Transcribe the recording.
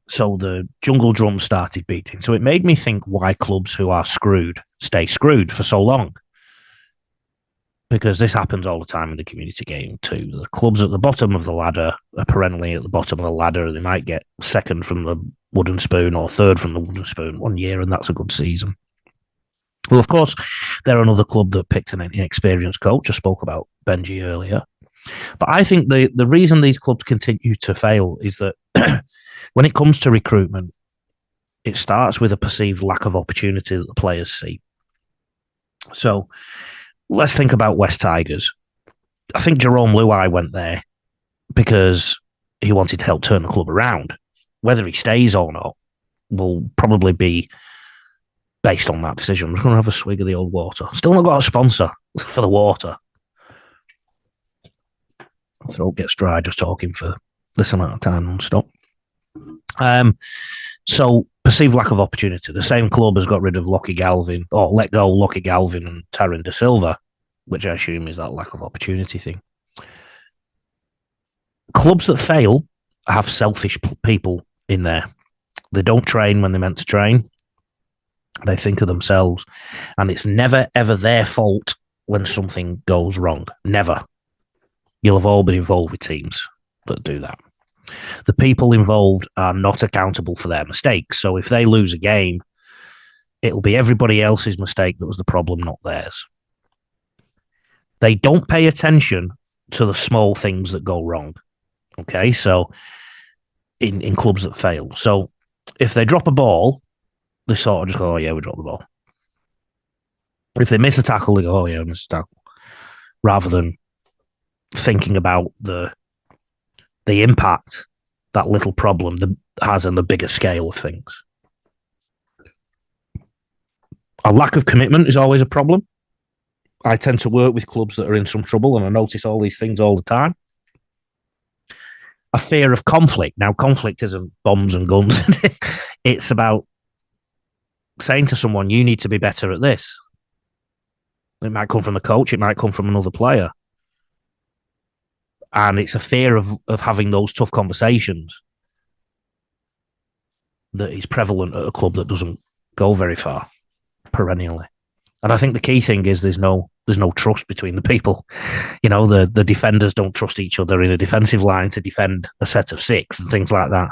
So the jungle drum started beating. So it made me think why clubs who are screwed stay screwed for so long. Because this happens all the time in the community game too. The clubs at the bottom of the ladder are perennially at the bottom of the ladder. They might get second from the wooden spoon or third from the wooden spoon one year, and that's a good season. Well, of course, they're another club that picked an inexperienced coach. I spoke about Benji earlier. But I think the reason these clubs continue to fail is that when it comes to recruitment, it starts with a perceived lack of opportunity that the players see. So let's think about West Tigers. I think Jerome Luai went there because he wanted to help turn the club around. Whether he stays or not will probably be based on that decision. I'm just going to have a swig of the old water. Still not got a sponsor for the water. My throat gets dry just talking for this amount of time non-stop. So perceived lack of opportunity. The same club has got rid of Lockie Galvin, or let go Lockie Galvin and Taryn De Silva, which I assume is that lack of opportunity thing. Clubs that fail have selfish people in there. They don't train when they're meant to train. They think of themselves. And it's never, ever their fault when something goes wrong. Never. You'll have all been involved with teams that do that. The people involved are not accountable for their mistakes. So if they lose a game, it'll be everybody else's mistake that was the problem, not theirs. They don't pay attention to the small things that go wrong. Okay, so in clubs that fail. So if they drop a ball, they sort of just go, oh yeah, we dropped the ball. If they miss a tackle, they go, oh yeah, we missed a tackle. Rather than thinking about the impact that little problem has on the bigger scale of things. A lack of commitment is always a problem. I tend to work with clubs that are in some trouble, and I notice all these things all the time. A fear of conflict. Now, conflict isn't bombs and guns. It's about saying to someone, you need to be better at this. It might come from the coach. It might come from another player. And it's a fear of having those tough conversations that is prevalent at a club that doesn't go very far perennially. And I think the key thing is there's no trust between the people. You know, the defenders don't trust each other in a defensive line to defend a set of six and things like that.